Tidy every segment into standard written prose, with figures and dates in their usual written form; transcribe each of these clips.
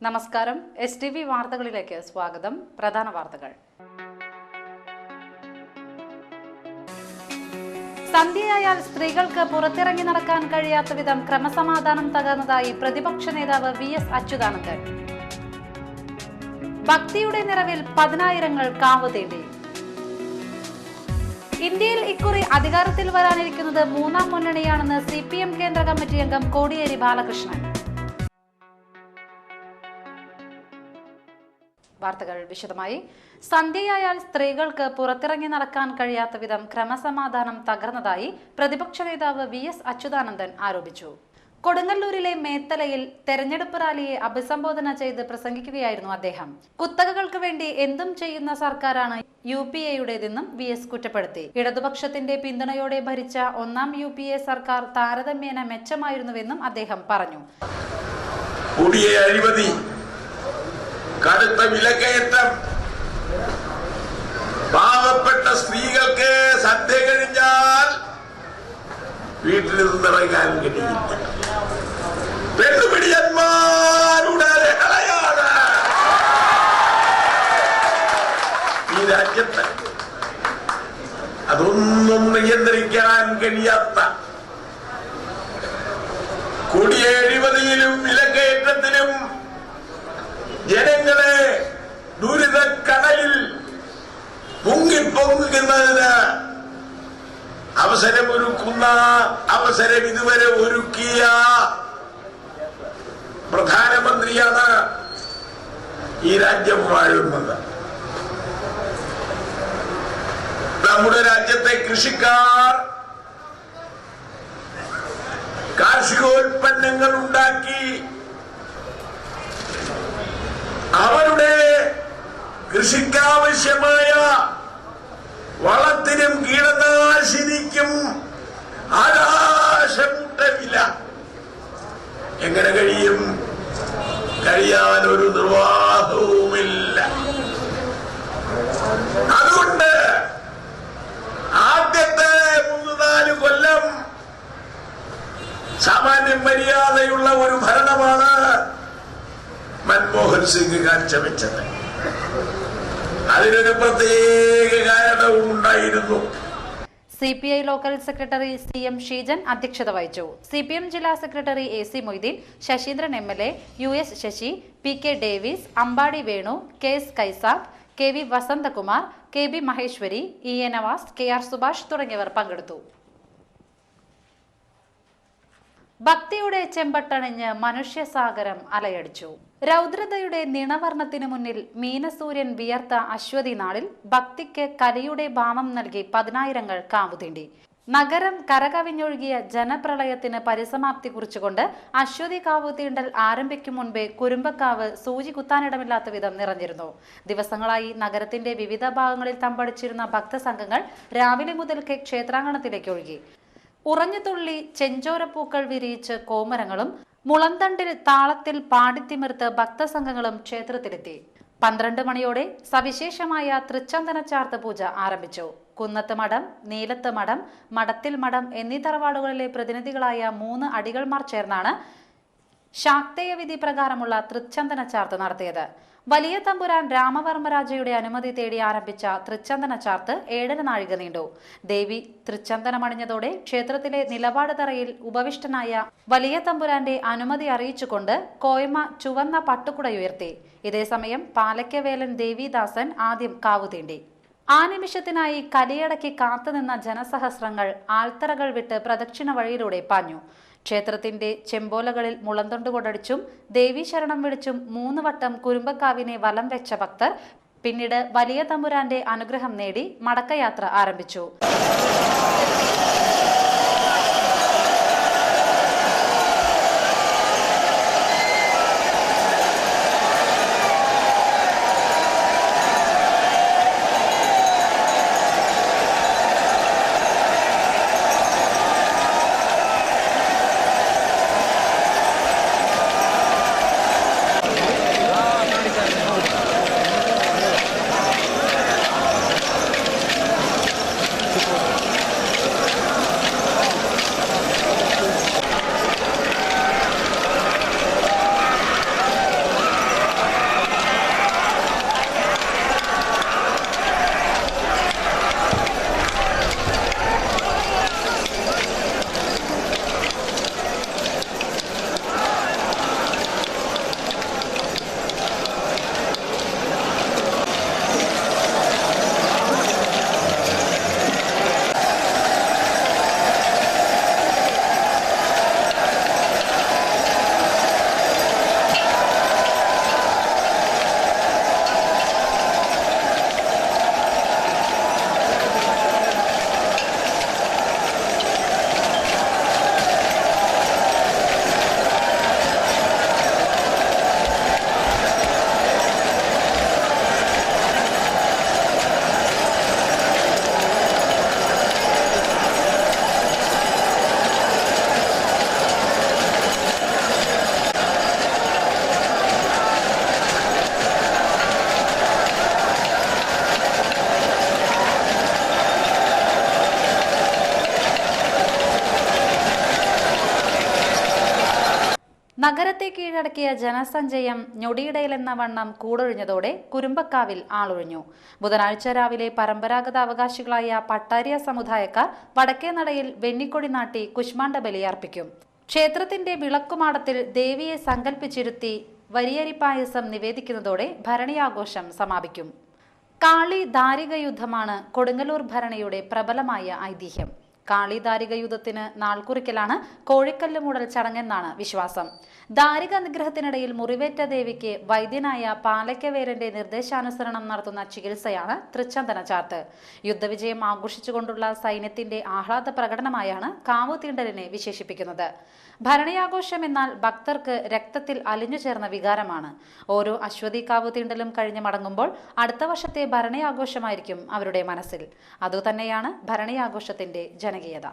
നമസ്കാരം. STV വാർത്തകളിലേക്ക് സ്വാഗതം. പ്രധാന വാർത്തകൾ. സന്ധ്യയായാൽ സ്ത്രീകൾക്ക് പുറത്തിറങ്ങി നടക്കാൻ കഴിയാത്ത വിധം ക്രമസമാധാനം തകർന്നതായി പ്രതിപക്ഷ നേതാവ് VS അച്യുതാനന്ദൻ. ഭക്തിയുടെ നിറവിൽ പതിനായിരങ്ങൾ കാവ് തേടി. ഇന്ത്യയിൽ ഇക്കുറി അധികാരത്തിൽ വരാനിരിക്കുന്നത് മൂന്നാം മുന്നണിയാണെന്ന് CPM കേന്ദ്ര കമ്മിറ്റി അംഗം കോടിയേരി ബാലകൃഷ്ണൻ. വാർത്തകൾ വിശദമായി. സന്ധ്യയായാൽ സ്ത്രീകൾക്ക് പുറത്തിറങ്ങി നടക്കാൻ കഴിയാത്ത വിധം ക്രമസമാധാനം തകർന്നതായി പ്രതിപക്ഷ നേതാവ് VS അച്യുതാനന്ദൻ ആരോപിച്ചു. കൊടുങ്ങല്ലൂരിലെ മേത്തലയിൽ തെരഞ്ഞെടുപ്പ് റാലിയെ അഭിസംബോധന ചെയ്ത് പ്രസംഗിക്കുകയായിരുന്നു അദ്ദേഹം. കുത്തകകൾക്ക് വേണ്ടി എന്തും ചെയ്യുന്ന സർക്കാരാണ് UPAയുടേതെന്നും VS കുറ്റപ്പെടുത്തി. ഇടതുപക്ഷത്തിന്റെ പിന്തുണയോടെ ഭരിച്ച ഒന്നാം UPA സർക്കാർ താരതമ്യേന മെച്ചമായിരുന്നുവെന്നും അദ്ദേഹം പറഞ്ഞു. കടുത്ത വിലക്കയറ്റം, പാവപ്പെട്ട സ്ത്രീകൾക്ക് സദ്യ കഴിഞ്ഞാൽ വീട്ടിൽ നിന്നിറങ്ങാൻ കഴിയില്ല. പെണ്ണുപിടിയന്മാരുടെ ലഹളയാണ് ഈ രാജ്യത്ത്. അതൊന്നും നിയന്ത്രിക്കാൻ കഴിയാത്ത കൊടിയ അഴിമതിയിലും വിലക്കയറ്റത്തിലും ജനങ്ങളെ ദുരിതക്കടലിൽ മുങ്ങിപ്പൊങ്ങുന്നതിന് അവസരം ഇതുവരെ ഒരുക്കിയ പ്രധാനമന്ത്രിയാണ് ഈ രാജ്യം വാഴുന്നത്. നമ്മുടെ രാജ്യത്തെ കൃഷിക്കാർ കാർഷികോൽപ്പന്നങ്ങൾ ഉണ്ടാക്കി അവരുടെ കൃഷിക്കാവശ്യമായ വളത്തിനും കീടനാശിനിക്കും ആകാശമുട്ട വില. എങ്ങനെ കഴിയാൻ ഒരു നിർവാഹവുമില്ല. അതുകൊണ്ട് ആദ്യത്തെ 3-4 കൊല്ലം സാമാന്യ മര്യാദയുള്ള ഒരു ഭരണമാണ് മൻമോഹൻ സിംഗ് കാഴ്ചവെച്ചത്. അതിനൊരു പ്രത്യേക കാരണവും ഉണ്ടായിരുന്നു. CPI local secretary CM Sheejan അധ്യക്ഷത വഹിച്ചു. CPM ജില്ലാ secretary AC Moideen, Sasheendran MLA, US Sasi, PK Davis, Ambadi Venu, KS Kaisakh, KV Vasanthakumar, KB Maheshwari, EA Navas, KR Subhash തുടങ്ങിയവർ പങ്കെടുത്തു. ഭക്തിയുടെ ചെമ്പട്ടണിഞ്ഞ് മനുഷ്യസാഗരം അലയടിച്ചു. രൗദ്രതയുടെ നിണവർണ്ണത്തിനു മുന്നിൽ മീനസൂര്യൻ വിയർത്ത അശ്വതി നാളിൽ ഭക്തിക്ക് കലിയുടെ ഭാവം നൽകി പതിനായിരങ്ങൾ കാവുതീണ്ടി. നഗരം കരകവിഞ്ഞൊഴുകിയ ജനപ്രളയത്തിന് പരിസമാപ്തി കുറിച്ചുകൊണ്ട് അശ്വതി കാവുതീണ്ടൽ ആരംഭിക്കും മുൻപേ കുരുമ്പക്കാവ് സൂചി കുത്താനിടമില്ലാത്ത വിധം നിറഞ്ഞിരുന്നു. ദിവസങ്ങളായി നഗരത്തിന്റെ വിവിധ ഭാഗങ്ങളിൽ തമ്പടിച്ചിരുന്ന ഭക്തസംഘങ്ങൾ രാവിലെ മുതൽക്കേ ക്ഷേത്രാങ്കണത്തിലേക്ക് ഒഴുകി. ഉറഞ്ഞുതുള്ളി ചെഞ്ചോരപ്പൂക്കൾ വിരിയിച്ച് കോമരങ്ങളും മുളന്തണ്ടിൽ താളത്തിൽ പാടിത്തിമിർത്ത് ഭക്തസംഘങ്ങളും ക്ഷേത്രത്തിലെത്തി. 12 മണിയോടെ സവിശേഷമായ തൃച്ചന്ദന ചാർത്ത് പൂജ ആരംഭിച്ചു. കുന്നത്ത് മഠം, നീലത്ത് മഠം, മഠത്തിൽ മഠം എന്നീ തറവാടുകളിലെ പ്രതിനിധികളായ 3 അടികൾമാർ ചേർന്നാണ് ശാക്തേയ വിധി പ്രകാരമുള്ള തൃച്ചന്ദന ചാർത്ത് നടത്തിയത്. വലിയ തമ്പുരാൻ രാമവർമ്മരാജയുടെ അനുമതി തേടി ആരംഭിച്ച തൃച്ചന്ദന ചാർത്ത് 7 നാഴിക നീണ്ടു. ദേവി തൃച്ചന്ദനമണിഞ്ഞതോടെ ക്ഷേത്രത്തിലെ നിലപാട് തറയിൽ ഉപവിഷ്ടനായ വലിയ തമ്പുരാന്റെ അനുമതി അറിയിച്ചുകൊണ്ട് കോയ്മ ചുവന്ന പട്ടുകുടയുയർത്തി. ഇതേസമയം പാലയ്ക്കവേലൻ ദേവിദാസൻ ആദ്യം കാവുതീണ്ടി. ആ നിമിഷത്തിനായി കലിയടക്കി കാത്തുനിന്ന ജനസഹസ്രങ്ങൾ ആൽത്തറകൾ വിട്ട് പ്രദക്ഷിണ വഴിയിലൂടെ പാഞ്ഞു. ക്ഷേത്രത്തിന്റെ ചെമ്പോലകളിൽ മുളന്തൊണ്ട് കൊടടിച്ചും ദേവീ ശരണം വിളിച്ചും 3 വട്ടം കുരുമ്പക്കാവിനെ വലം വെച്ച ഭക്തർ പിന്നീട് വലിയ തമ്പുരാന്റെ അനുഗ്രഹം നേടി മടക്കയാത്ര ആരംഭിച്ചു. നഗരത്തെ കീഴടക്കിയ ജനസഞ്ചയം ഞൊടിയിടയിലെന്ന വണ്ണം കൂടൊഴിഞ്ഞതോടെ കുരുമ്പക്കാവിൽ ആളൊഴിഞ്ഞു. ബുധനാഴ്ച രാവിലെ പരമ്പരാഗത അവകാശികളായ പട്ടാരിയ സമുദായക്കാർ വടക്കേനടയിൽ വെണ്ണിക്കൊടി നാട്ടി കുശ്മാണ്ഡ ബലിയർപ്പിക്കും. ക്ഷേത്രത്തിന്റെ വിളക്കുമാടത്തിൽ ദേവിയെ സങ്കല്പിച്ചിരുത്തി വരിയരിപ്പായസം നിവേദിക്കുന്നതോടെ ഭരണിയാഘോഷം സമാപിക്കും. കാളി ദാരിക യുദ്ധമാണ് കൊടുങ്ങല്ലൂർ ഭരണിയുടെ പ്രബലമായ ഐതിഹ്യം. കാളി ദാരിക യുദ്ധത്തിന് നാൾക്കുറിക്കലാണ് കോഴിക്കല്ല് മൂടൽ ചടങ്ങെന്നാണ് വിശ്വാസം. ദാരിക നിഗ്രഹത്തിനിടയിൽ മുറിവേറ്റ ദേവിക്ക് വൈദ്യനായ പാലക്കവേരന്റെ നിർദ്ദേശാനുസരണം നടത്തുന്ന ചികിത്സയാണ് തൃച്ചന്ദന ചാർത്ത്. യുദ്ധവിജയം ആഘോഷിച്ചുകൊണ്ടുള്ള സൈന്യത്തിന്റെ ആഹ്ലാദ പ്രകടനമായാണ് കാവു തീണ്ടലിനെ വിശേഷിപ്പിക്കുന്നത്. ഭരണിയാഘോഷം എന്നാൽ ഭക്തർക്ക് രക്തത്തിൽ അലിഞ്ഞു ചേർന്ന വികാരമാണ്. ഓരോ അശ്വതി കാവു തീണ്ടലും കഴിഞ്ഞ് മടങ്ങുമ്പോൾ അടുത്ത വർഷത്തെ ഭരണിയാഘോഷമായിരിക്കും അവരുടെ മനസ്സിൽ. അതുതന്നെയാണ് ഭരണിയാഘോഷത്തിന്റെ ജനകീയത.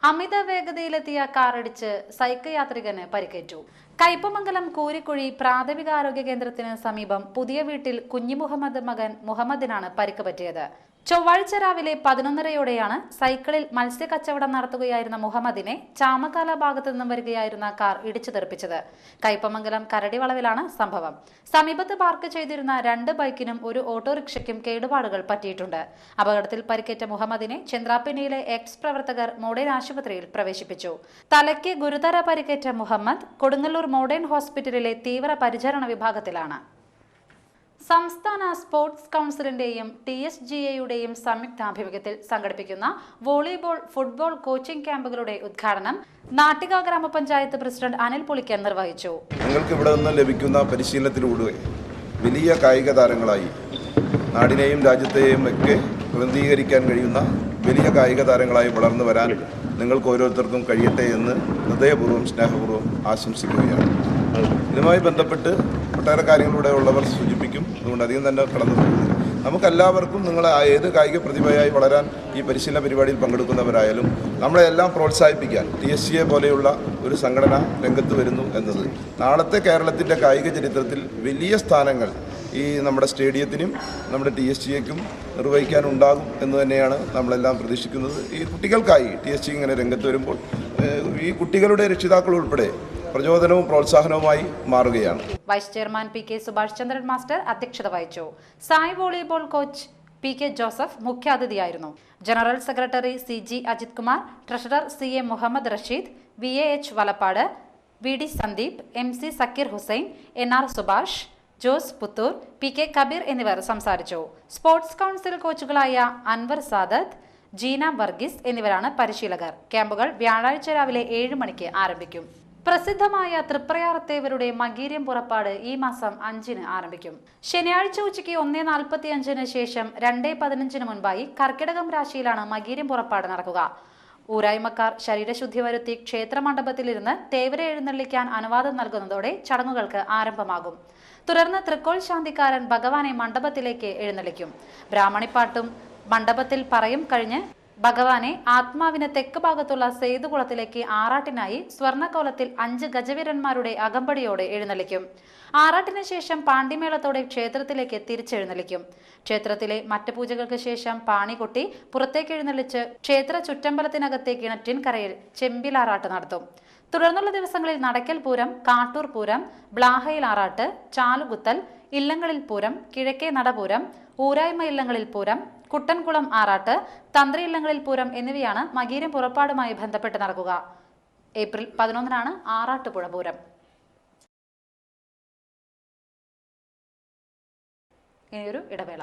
അമിത വേഗതയിലെത്തിയ കാറിടിച്ച് സൈക്കിൾ യാത്രികന് പരിക്കേറ്റു. കയ്പമംഗലം കൂരിക്കുഴി പ്രാഥമികാരോഗ്യ കേന്ദ്രത്തിന് സമീപം പുതിയ വീട്ടിൽ കുഞ്ഞിമുഹമ്മദ് മകൻ മുഹമ്മദിനാണ് പരിക്ക് പറ്റിയത്. ചൊവ്വാഴ്ച രാവിലെ 11:30യോടെയാണ് സൈക്കിളിൽ മത്സ്യക്കച്ചവടം നടത്തുകയായിരുന്ന മുഹമ്മദിനെ ചാമക്കാല ഭാഗത്തു നിന്നും വരികയായിരുന്ന കാർ ഇടിച്ചു തെറിപ്പിച്ചത്. കയ്പമംഗലം കരടിവളവിലാണ് സംഭവം. സമീപത്ത് പാർക്ക് ചെയ്തിരുന്ന 2 ബൈക്കിനും ഒരു ഓട്ടോറിക്ഷയ്ക്കും കേടുപാടുകൾ പറ്റിയിട്ടുണ്ട്. അപകടത്തിൽ പരിക്കേറ്റ മുഹമ്മദിനെ ചന്ദ്രാപ്പിന്നിയിലെ എക്സ് പ്രവർത്തകർ മോഡേൺ ആശുപത്രിയിൽ പ്രവേശിപ്പിച്ചു. തലയ്ക്ക് ഗുരുതര പരിക്കേറ്റ മുഹമ്മദ് കൊടുങ്ങല്ലൂർ മോഡേൺ ഹോസ്പിറ്റലിലെ തീവ്ര പരിചരണ വിഭാഗത്തിലാണ്. സംസ്ഥാന സ്പോർട്സ് കൗൺസിലിന്റെയും TSGAയുടെയും സംയുക്താഭിമുഖ്യത്തിൽ സംഘടിപ്പിക്കുന്ന വോളിബോൾ, ഫുട്ബോൾ കോച്ചിംഗ് ക്യാമ്പുകളുടെ ഉദ്ഘാടനം നാട്ടിക ഗ്രാമപഞ്ചായത്ത് പ്രസിഡന്റ് അനിൽ പുളിക്കൻ നിർവഹിച്ചു. നിങ്ങൾക്ക് ഇവിടെ നിന്ന് ലഭിക്കുന്ന പരിശീലനത്തിലൂടെ വലിയ കായിക താരങ്ങളായി നാടിനെയും രാജ്യത്തെയും ഒക്കെ പ്രതിനിധീകരിക്കാൻ കഴിയുന്ന വലിയ കായിക താരങ്ങളായി വളർന്നു വരാൻ നിങ്ങൾക്ക് ഓരോരുത്തർക്കും കഴിയട്ടെ എന്ന് ഹൃദയപൂർവ്വം സ്നേഹപൂർവ്വം ആശംസിക്കുകയാണ്. ഇതുമായി ബന്ധപ്പെട്ട് ഒട്ടേറെ കാര്യങ്ങളിലൂടെ ഉള്ളവർ സൂചിപ്പിക്കും. അതുകൊണ്ട് അധികം തന്നെ കടന്നു പോകുന്നത് നമുക്കെല്ലാവർക്കും നിങ്ങൾ ഏത് കായിക പ്രതിഭയായി വളരാൻ ഈ പരിശീലന പരിപാടിയിൽ പങ്കെടുക്കുന്നവരായാലും നമ്മളെല്ലാം പ്രോത്സാഹിപ്പിക്കാൻ TSGA പോലെയുള്ള ഒരു സംഘടന രംഗത്ത് വരുന്നു എന്നത് നാളത്തെ കേരളത്തിൻ്റെ കായിക ചരിത്രത്തിൽ വലിയ സ്ഥാനങ്ങൾ ഈ നമ്മുടെ സ്റ്റേഡിയത്തിനും നമ്മുടെ TSGAക്കും നിർവഹിക്കാനുണ്ടാകും എന്ന് തന്നെയാണ് നമ്മളെല്ലാം പ്രതീക്ഷിക്കുന്നത്. ഈ കുട്ടികൾക്കായി TSGA ഇങ്ങനെ രംഗത്ത് വരുമ്പോൾ ഈ കുട്ടികളുടെ രക്ഷിതാക്കൾ ഉൾപ്പെടെ പ്രചോദനവും പ്രോത്സാഹനവുമായി മാറുകയാണ്. Vice chairman PK Subhash Chandran master അധ്യക്ഷത വഹിച്ചു. SAI volleyball coach PK Joseph മുഖ്യാതിഥിയായിരുന്നു. General secretary CG Ajith Kumar, treasurer CA Muhammad Rasheed, VAH Valappad, VD Sandeep, MC Zakir Hussain, NR Subhash, Jose Puthur, PK Kabeer എന്നിവർ സംസാരിച്ചു. സ്പോർട്സ് കൗൺസിൽ കോച്ചുകളായ അൻവർ സാദത്ത്, ജീന വർഗീസ് എന്നിവരാണ് പരിശീലകർ. ക്യാമ്പുകൾ വ്യാഴാഴ്ച രാവിലെ 7 മണിക്ക് ആരംഭിക്കും. പ്രസിദ്ധമായ തൃപ്രയാറത്തേവരുടെ മകീര്യം പുറപ്പാട് ഈ മാസം 5-ന് ആരംഭിക്കും. ശനിയാഴ്ച ഉച്ചയ്ക്ക് 1:45 ശേഷം 2:15 മുൻപായി കർക്കിടകം രാശിയിലാണ് മകീര്യം പുറപ്പാട് നടക്കുക. ഊരായ്മക്കാർ ശരീരശുദ്ധി വരുത്തി ക്ഷേത്രമണ്ഡപത്തിലിരുന്ന് തേവരെ എഴുന്നള്ളിക്കാൻ അനുവാദം നൽകുന്നതോടെ ചടങ്ങുകൾക്ക് ആരംഭമാകും. തുടർന്ന് തൃക്കോൾ ശാന്തിക്കാരൻ ഭഗവാനെ മണ്ഡപത്തിലേക്ക് എഴുന്നള്ളിക്കും. ബ്രാഹ്മണിപ്പാട്ടും മണ്ഡപത്തിൽ പറയും കഴിഞ്ഞ് ഭഗവാനെ ആത്മാവിന് തെക്ക് ഭാഗത്തുള്ള സേതുകുളത്തിലേക്ക് ആറാട്ടിനായി സ്വർണ്ണക്കോലത്തിൽ 5 ഗജവീരന്മാരുടെ അകമ്പടിയോടെ എഴുന്നള്ളിക്കും. ആറാട്ടിന് ശേഷം പാണ്ടിമേളത്തോടെ ക്ഷേത്രത്തിലേക്ക് തിരിച്ചെഴുന്നള്ളിക്കും. ക്ഷേത്രത്തിലെ മറ്റ് പൂജകൾക്ക് ശേഷം പാണി കൊട്ടി പുറത്തേക്ക് എഴുന്നള്ളിച്ച് ക്ഷേത്ര ചുറ്റമ്പലത്തിനകത്തെ കിണറ്റിൻകരയിൽ ചെമ്പിലാറാട്ട് നടത്തും. തുടർന്നുള്ള ദിവസങ്ങളിൽ നടക്കൽ പൂരം, കാട്ടൂർ പൂരം, ബ്ലാഹയിൽ ആറാട്ട്, ചാലുകുത്തൽ, ഇല്ലങ്ങളിൽ പൂരം, കിഴക്കേ നടപൂരം, ഊരായ്മ ഇല്ലങ്ങളിൽ പൂരം, കുട്ടൻകുളം ആറാട്ട്, തന്ത്രി ഇല്ലങ്ങളിൽ പൂരം എന്നിവയാണ് മകീരം പുറപ്പാടുമായി ബന്ധപ്പെട്ട് നടക്കുക. ഏപ്രിൽ 11-നാണ് ആറാട്ടുപുഴ പൂരം. ഇനിയൊരു ഇടവേള.